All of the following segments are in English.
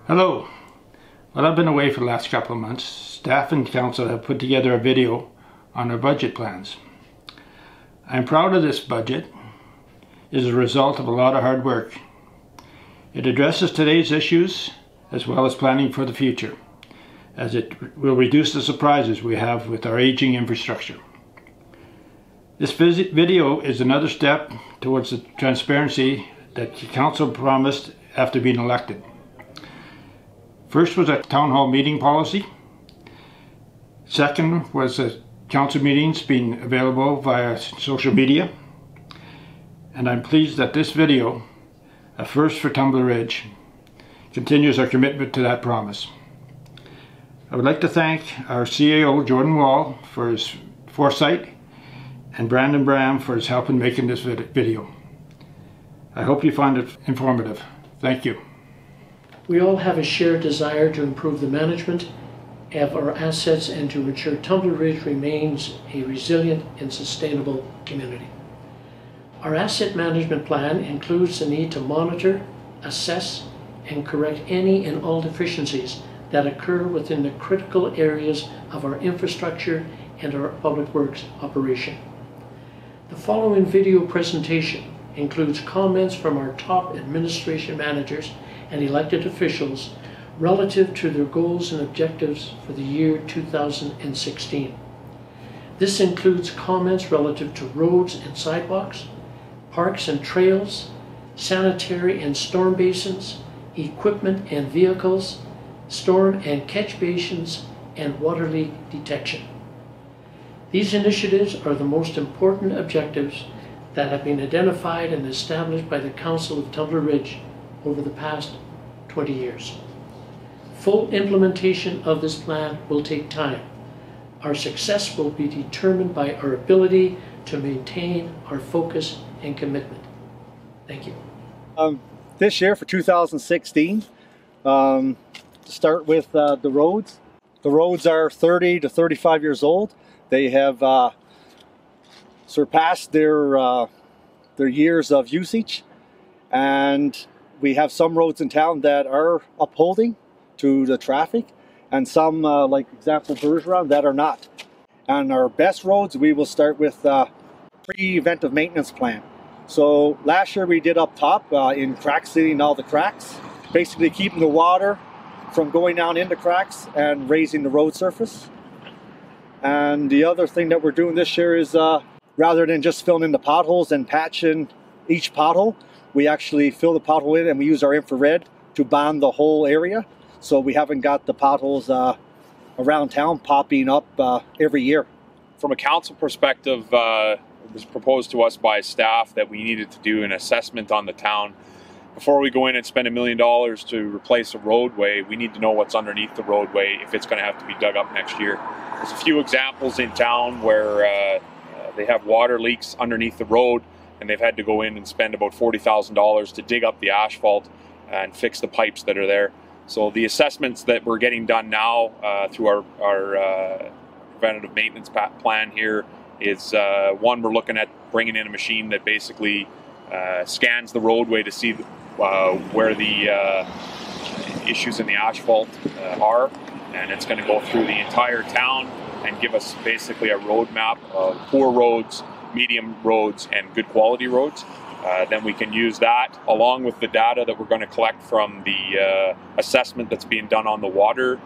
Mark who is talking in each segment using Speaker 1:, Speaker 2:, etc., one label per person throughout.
Speaker 1: Hello. Well, I've been away for the last couple of months. Staff and council have put together a video on our budget plans. I'm proud of this budget. It is a result of a lot of hard work. It addresses today's issues as well as planning for the future, as it will reduce the surprises we have with our aging infrastructure. This video is another step towards the transparency that the council promised after being elected. First was a town hall meeting policy. Second was the council meetings being available via social media. And I'm pleased that this video, a first for Tumbler Ridge, continues our commitment to that promise. I would like to thank our CAO, Jordan Wall, for his foresight, and Brandon Bram for his help in making this video. I hope you find it informative. Thank you.
Speaker 2: We all have a shared desire to improve the management of our assets and to ensure Tumbler Ridge remains a resilient and sustainable community. Our asset management plan includes the need to monitor, assess, and correct any and all deficiencies that occur within the critical areas of our infrastructure and our public works operation. The following video presentation includes comments from our top administration managers and elected officials relative to their goals and objectives for the year 2016. This includes comments relative to roads and sidewalks, parks and trails, sanitary and storm basins, equipment and vehicles, storm and catch basins, and water leak detection. These initiatives are the most important objectives that have been identified and established by the Council of Tumbler Ridge over the past 20 years. Full implementation of this plan will take time. Our success will be determined by our ability to maintain our focus and commitment. Thank you.
Speaker 3: This year for 2016, to start with the roads. The roads are 30 to 35 years old. They have surpassed their years of usage, and we have some roads in town that are upholding to the traffic, and some, like example Bergeron, that are not. And our best roads, we will start with preventive maintenance plan. So last year we did up top in crack sealing all the cracks, basically keeping the water from going down into cracks and raising the road surface. And the other thing that we're doing this year is rather than just filling in the potholes and patching each pothole, we actually fill the pothole in and we use our infrared to bond the whole area. So we haven't got the potholes around town popping up every year.
Speaker 4: From a council perspective, it was proposed to us by staff that we needed to do an assessment on the town. Before we go in and spend $1 million to replace a roadway, we need to know what's underneath the roadway if it's going to have to be dug up next year. There's a few examples in town where they have water leaks underneath the road, and they've had to go in and spend about $40,000 to dig up the asphalt and fix the pipes that are there. So the assessments that we're getting done now through our preventative maintenance plan here is one, we're looking at bringing in a machine that basically scans the roadway to see where the issues in the asphalt are, and it's going to go through the entire town and give us basically a road map of poor roads, medium roads, and good quality roads. Then we can use that along with the data that we're going to collect from the assessment that's being done on the water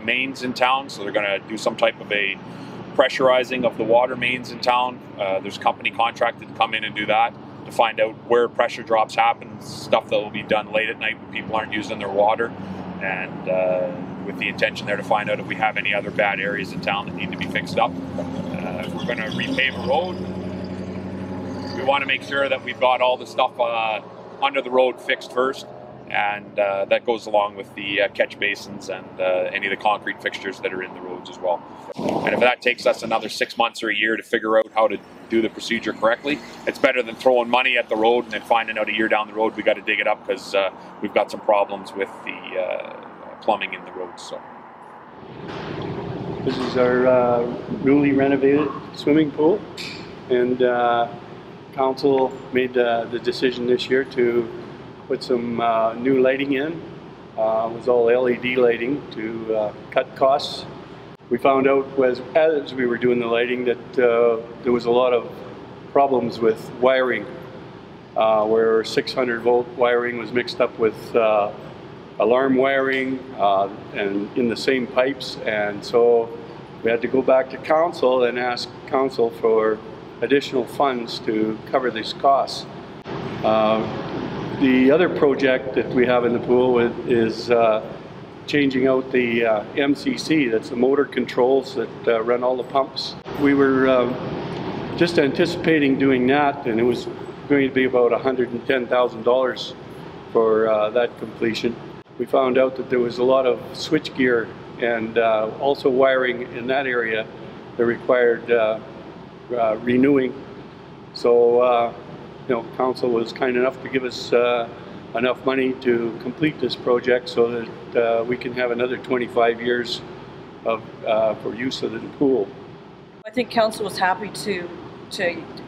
Speaker 4: mains in town. So they're going to do some type of a pressurizing of the water mains in town. There's a company contracted to come in and do that to find out where pressure drops happen, stuff that will be done late at night when people aren't using their water, and with the intention there to find out if we have any other bad areas in town that need to be fixed up. If we're going to repave a road, we want to make sure that we've got all the stuff under the road fixed first, and that goes along with the catch basins and any of the concrete fixtures that are in the roads as well. And if that takes us another 6 months or a year to figure out how to do the procedure correctly, it's better than throwing money at the road and then finding out a year down the road we got to dig it up because we've got some problems with the plumbing in the roads. So
Speaker 5: this is our newly renovated swimming pool, and council made the decision this year to put some new lighting in was all LED lighting to cut costs. We found out as we were doing the lighting that there was a lot of problems with wiring, where 600 volt wiring was mixed up with alarm wiring and in the same pipes, and so we had to go back to council and ask council for additional funds to cover these costs. The other project that we have in the pool is changing out the MCC, that's the motor controls that run all the pumps. We were just anticipating doing that, and it was going to be about $110,000 for that completion. We found out that there was a lot of switchgear and also wiring in that area that required renewing. So, council was kind enough to give us enough money to complete this project so that we can have another 25 years of, for use of the pool.
Speaker 6: I think council was happy to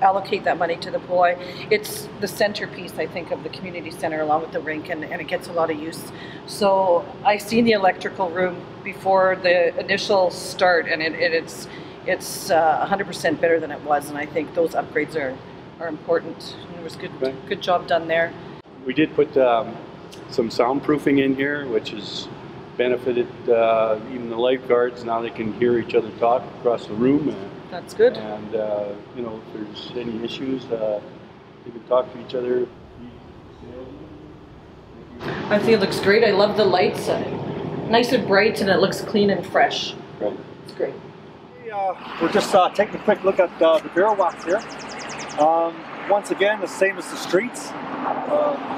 Speaker 6: allocate that money to the pool. It's the centerpiece, I think, of the community center along with the rink, and it gets a lot of use. So I seen the electrical room before the initial start, and it's 100% better than it was, and I think those upgrades are important. There was good job done there.
Speaker 5: We did put some soundproofing in here, which has benefited even the lifeguards. Now they can hear each other talk across the room.
Speaker 6: That's good.
Speaker 5: And if there's any issues, they can talk to each other.
Speaker 6: I think it looks great. I love the lights. Nice and bright, and it looks clean and fresh.
Speaker 5: Right.
Speaker 6: It's great.
Speaker 3: We're just taking a quick look at the beer walks here. Once again, the same as the streets.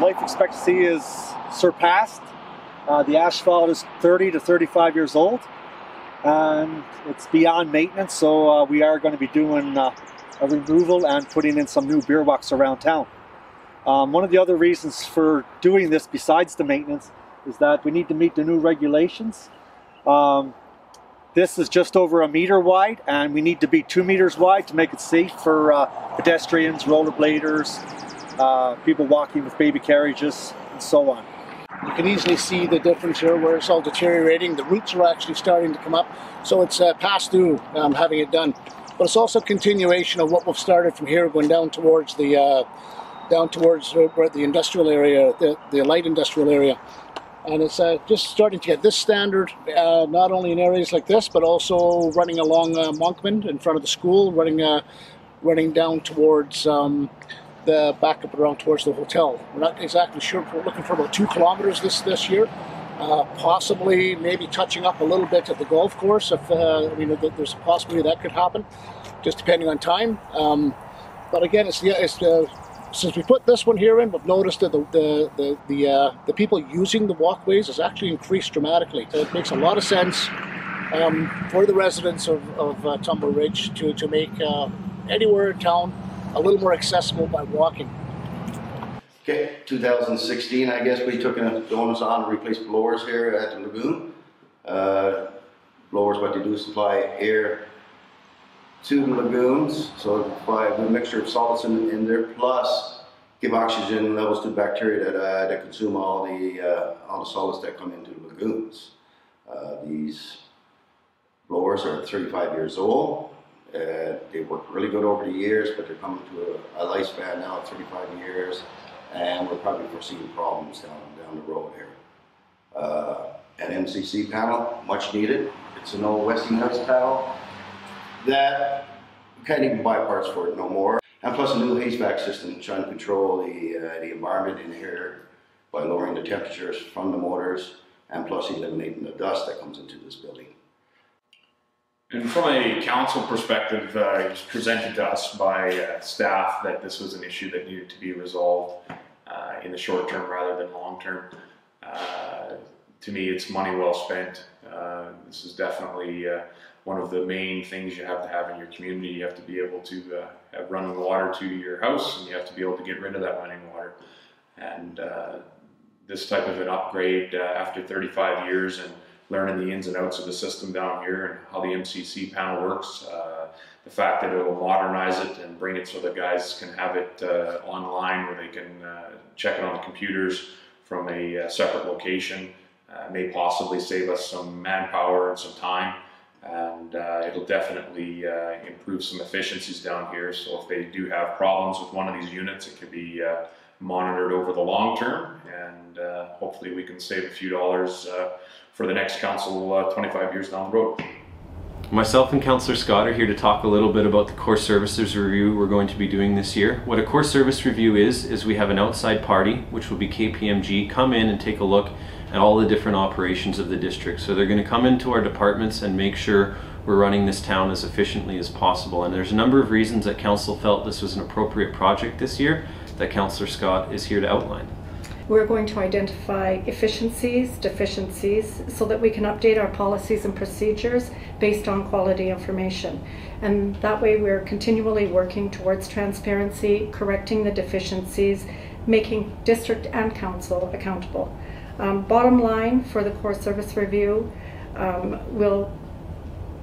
Speaker 3: Life expectancy is surpassed. The asphalt is 30 to 35 years old, and it's beyond maintenance, so we are going to be doing a removal and putting in some new beer walks around town. One of the other reasons for doing this, besides the maintenance, is that we need to meet the new regulations. This is just over 1 meter wide, and we need to be 2 meters wide to make it safe for pedestrians, rollerbladers, people walking with baby carriages, and so on.
Speaker 7: You can easily see the difference here where it's all deteriorating. The roots are actually starting to come up, so it's past due having it done. But it's also a continuation of what we've started from here, going down towards the where the industrial area, the light industrial area. And it's just starting to get this standard, not only in areas like this, but also running along Monkman in front of the school, running down towards the back up around towards the hotel. We're not exactly sure. We're looking for about 2 kilometers this year, possibly maybe touching up a little bit at the golf course. If there's a possibility that could happen, just depending on time. But again, since we put this one here in, we've noticed that the people using the walkways has actually increased dramatically. So it makes a lot of sense for the residents of Tumbler Ridge to make anywhere in town a little more accessible by walking.
Speaker 8: Okay, 2016, I guess we took the onus on to replace blowers here at the lagoon. Blowers, what they do is supply air to the lagoons, so provide a mixture of solids in there, plus give oxygen levels to bacteria that consume all the solids that come into the lagoons. These blowers are 35 years old. They worked really good over the years, but they're coming to a lifespan now of 35 years, and we're probably foreseeing problems down the road here. An MCC panel, much needed. It's an old Westinghouse panel that you can't even buy parts for it no more. And plus a new HVAC system trying to control the environment in here by lowering the temperatures from the motors, and plus eliminating the dust that comes into this building.
Speaker 4: And from a council perspective, it was presented to us by staff that this was an issue that needed to be resolved in the short term rather than long term. To me, it's money well spent. This is definitely one of the main things you have to have in your community. You have to be able to have running water to your house, and you have to be able to get rid of that running water. And this type of an upgrade after 35 years and learning the ins and outs of the system down here and how the MCC panel works, the fact that it will modernize it and bring it so that guys can have it online where they can check it on the computers from a separate location. may possibly save us some manpower and some time, and it'll definitely improve some efficiencies down here. So if they do have problems with one of these units, it could be monitored over the long term, and hopefully we can save a few dollars for the next council 25 years down the road.
Speaker 9: Myself and Councillor Scott are here to talk a little bit about the core services review we're going to be doing this year. What a core service review is we have an outside party, which will be KPMG, come in and take a look at all the different operations of the district. So they're going to come into our departments and make sure we're running this town as efficiently as possible. And there's a number of reasons that Council felt this was an appropriate project this year that Councillor Scott is here to outline.
Speaker 6: We're going to identify efficiencies, deficiencies, so that we can update our policies and procedures based on quality information. And that way we're continually working towards transparency, correcting the deficiencies, making district and council accountable. Bottom line for the core service review will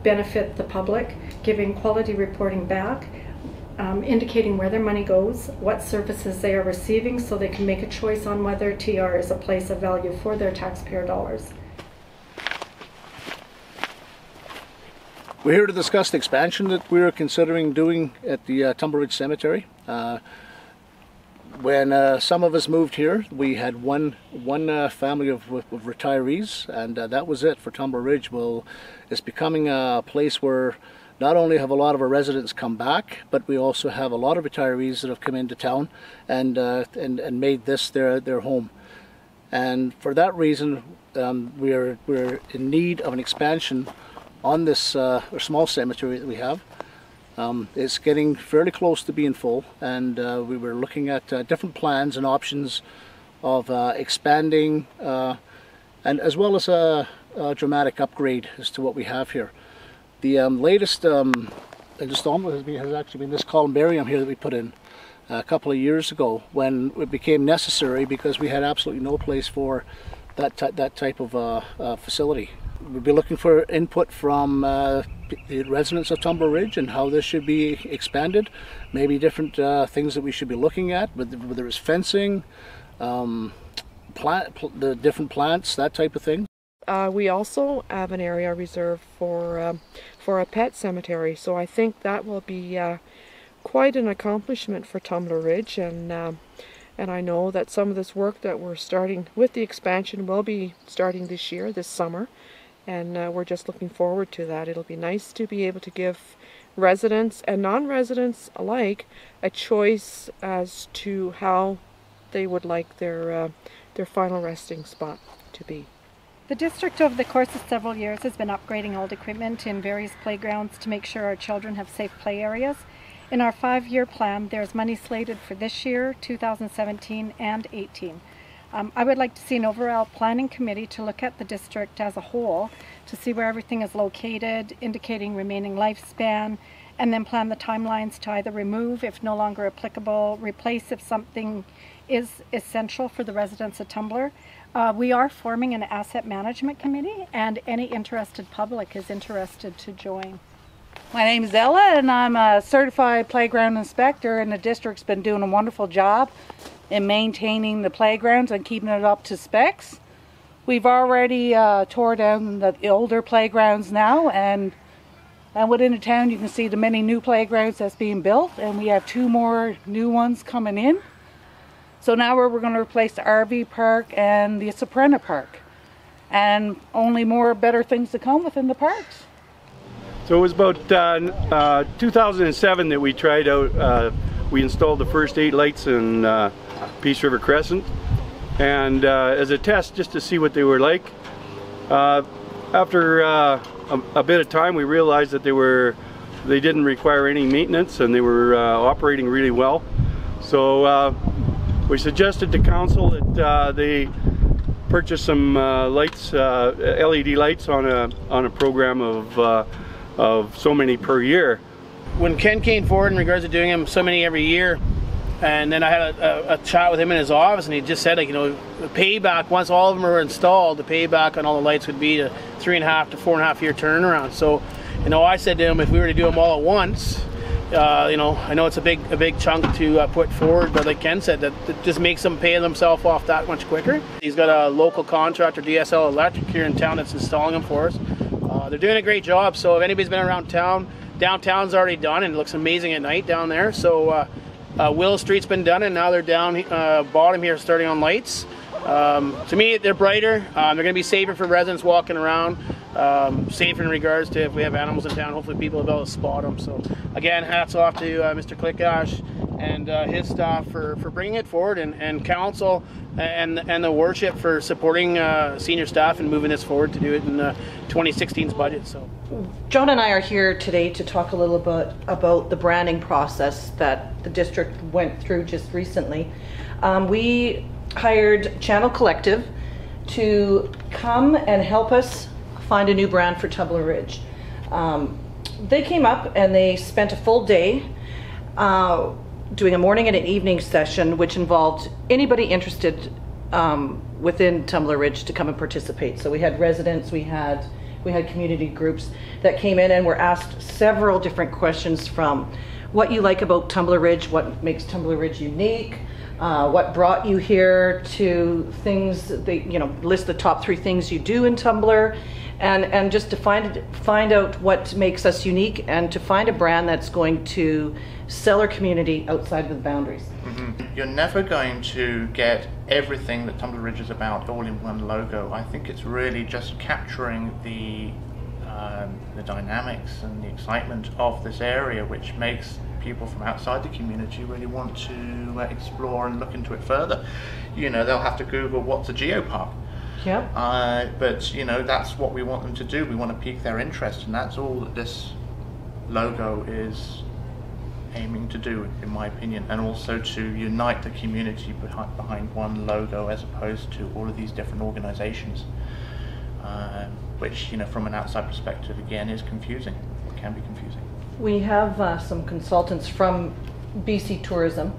Speaker 6: benefit the public, giving quality reporting back, indicating where their money goes, what services they are receiving, so they can make a choice on whether TR is a place of value for their taxpayer dollars.
Speaker 7: We're here to discuss the expansion that we're considering doing at the Tumbler Ridge Cemetery. When some of us moved here, we had one family of retirees, and that was it for Tumbler Ridge. Well, it's becoming a place where not only have a lot of our residents come back, but we also have a lot of retirees that have come into town and made this their home. And for that reason, we're in need of an expansion on this small cemetery that we have. It's getting fairly close to being full, and we were looking at different plans and options of expanding, and as well as a dramatic upgrade as to what we have here. The latest installment has actually been this columbarium here that we put in a couple of years ago, when it became necessary because we had absolutely no place for that type of facility. We'll be looking for input from the residents of Tumbler Ridge and how this should be expanded. Maybe different things that we should be looking at, whether it's fencing, the different plants, that type of thing.
Speaker 10: We also have an area reserved for a pet cemetery, so I think that will be quite an accomplishment for Tumbler Ridge, and I know that some of this work that we're starting with the expansion will be starting this year, this summer, and we're just looking forward to that. It'll be nice to be able to give residents and non-residents alike a choice as to how they would like their final resting spot to be.
Speaker 11: The district over the course of several years has been upgrading old equipment in various playgrounds to make sure our children have safe play areas. In our 5-year plan, there's money slated for this year, 2017 and 18. I would like to see an overall planning committee to look at the district as a whole, to see where everything is located, indicating remaining lifespan, and then plan the timelines to either remove if no longer applicable, replace if something is essential for the residents of Tumbler. We are forming an asset management committee, and any interested public is interested to join.
Speaker 12: My name is Ella, and I'm a certified playground inspector, and the district's been doing a wonderful job in maintaining the playgrounds and keeping it up to specs. We've already tore down the older playgrounds now, and within the town you can see the many new playgrounds that's being built, and we have 2 more new ones coming in. So now we're going to replace the RV park and the Soprano Park, and only more better things to come within the parks.
Speaker 5: So it was about 2007 that we tried out, we installed the first 8 lights in Peace River Crescent, and as a test just to see what they were like. After a bit of time we realized that they didn't require any maintenance, and they were operating really well. So we suggested to council that they purchase some lights, LED lights on a program of so many per year.
Speaker 13: When Ken came forward in regards to doing them so many every year, and then I had a chat with him in his office, and he just said, like, you know, the payback, once all of them are installed, the payback on all the lights would be a 3.5 to 4.5 year turnaround. So, you know, I said to him, if we were to do them all at once, You know, I know it's a big chunk to put forward, but like Ken said, that just makes them pay themselves off that much quicker. He's got a local contractor, DSL Electric, here in town that's installing them for us. They're doing a great job, so if anybody's been around town, downtown's already done and it looks amazing at night down there. So Willow Street's been done, and now they're down bottom here starting on lights. To me, they're brighter. They're going to be safer for residents walking around. Safer in regards to if we have animals in town, hopefully people will be able to spot them. So again, hats off to Mr. Clickash and his staff for bringing it forward, and council and the worship for supporting senior staff and moving this forward to do it in 2016's budget. So
Speaker 6: Joan and I are here today to talk a little bit about the branding process that the district went through just recently. We hired Channel Collective to come and help us find a new brand for Tumbler Ridge. They came up and they spent a full day doing a morning and an evening session, which involved anybody interested within Tumbler Ridge to come and participate. So we had residents, we had community groups that came in and were asked several different questions, from what you like about Tumbler Ridge, what makes Tumbler Ridge unique, what brought you here, to things that, you know, list the top 3 things you do in Tumbler, and just to find out what makes us unique, and to find a brand that's going to sell our community outside of the boundaries.
Speaker 14: Mm-hmm. You're never going to get everything that Tumbler Ridge is about all in one logo. I think it's really just capturing the dynamics and the excitement of this area, which makes people from outside the community really want to explore and look into it further. You know, they'll have to Google what's a geopark.
Speaker 6: Yep.
Speaker 14: But you know, that's what we want them to do. We want to pique their interest, and that's all that this logo is aiming to do, in my opinion, and also to unite the community behind one logo, as opposed to all of these different organizations, which, you know, from an outside perspective, again, is confusing. It can be confusing.
Speaker 6: We have some consultants from BC Tourism,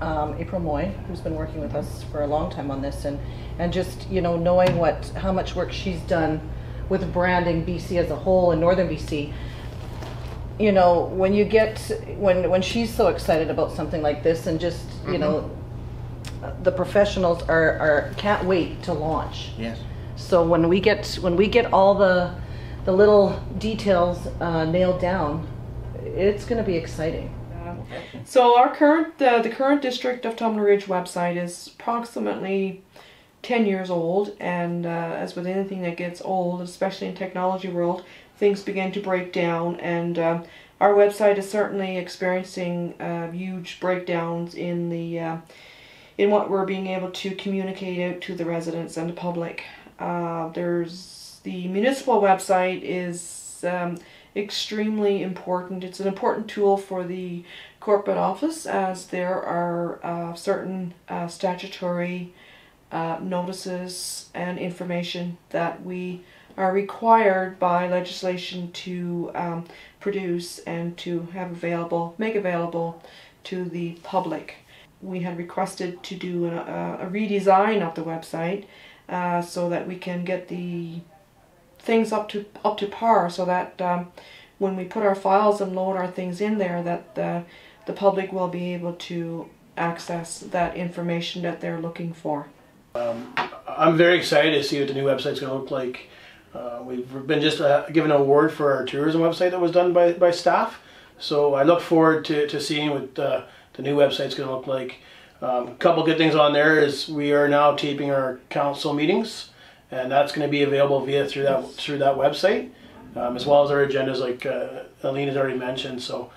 Speaker 6: April Moy, who's been working with us for a long time on this, and just, you know, knowing how much work she's done with branding BC as a whole and Northern BC. You know, when you get when she's so excited about something like this, and just, you know, the professionals are can't wait to launch.
Speaker 14: Yes.
Speaker 6: So when we get all the little details nailed down, it's going to be exciting.
Speaker 10: So our the current District of Tumbler Ridge website is approximately 10 years old, and as with anything that gets old, especially in technology world, things begin to break down, and our website is certainly experiencing huge breakdowns in in what we're being able to communicate out to the residents and the public. There's the municipal website is extremely important. It's an important tool for the corporate office, as there are certain statutory notices and information that we are required by legislation to produce and to make available to the public. We had requested to do a redesign of the website so that we can get the things up to par, so that when we put our files and load our things in there, that the public will be able to access that information that they're looking for.
Speaker 13: I'm very excited to see what the new website's going to look like. We've been just given an award for our tourism website that was done by staff, so I look forward to seeing what the new website's going to look like. A couple good things on there is we are now taping our council meetings, and that's going to be available through that website, as well as our agendas, like Aline has already mentioned. So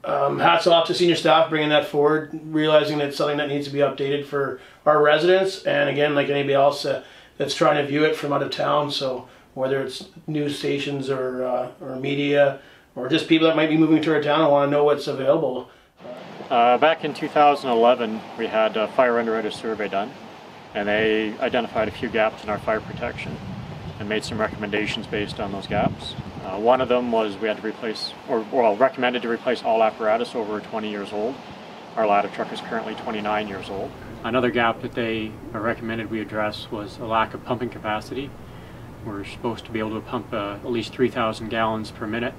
Speaker 13: hats off to senior staff bringing that forward, realizing that it's something that needs to be updated for our residents, and again, like anybody else that's trying to view it from out of town. So whether it's news stations or media, or just people that might be moving to our town and want to know what's available.
Speaker 15: Back in 2011, we had a fire underwriter survey done, and they identified a few gaps in our fire protection and made some recommendations based on those gaps. One of them was we had to replace, recommended to replace all apparatus over 20 years old. Our ladder truck is currently 29 years old. Another gap that they recommended we address was a lack of pumping capacity. We're supposed to be able to pump at least 3,000 gallons per minute.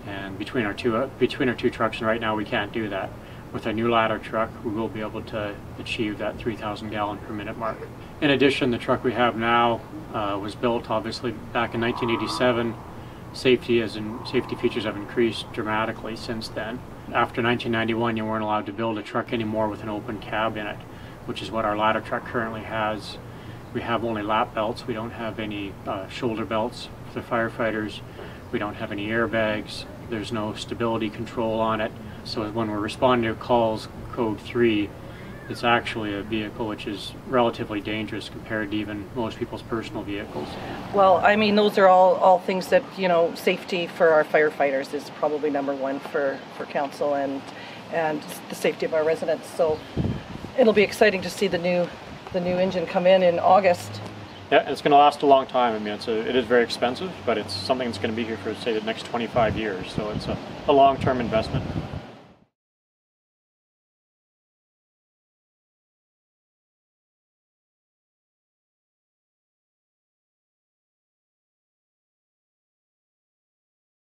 Speaker 15: And between our two trucks, and right now we can't do that. With a new ladder truck, we will be able to achieve that 3,000 gallon per minute mark. In addition, the truck we have now was built obviously back in 1987. Safety features have increased dramatically since then. After 1991, you weren't allowed to build a truck anymore with an open cab in it, which is what our ladder truck currently has. We have only lap belts. We don't have any shoulder belts for the firefighters. We don't have any airbags. There's no stability control on it. So when we're responding to calls code 3, it's actually a vehicle which is relatively dangerous compared to even most people's personal vehicles.
Speaker 6: Well, I mean, those are all things that, you know, safety for our firefighters is probably number one for council, and the safety of our residents. So it'll be exciting to see the new engine come in August.
Speaker 15: Yeah, and it's going to last a long time. I mean, it is very expensive, but it's something that's going to be here for, say, the next 25 years. So it's a long-term investment.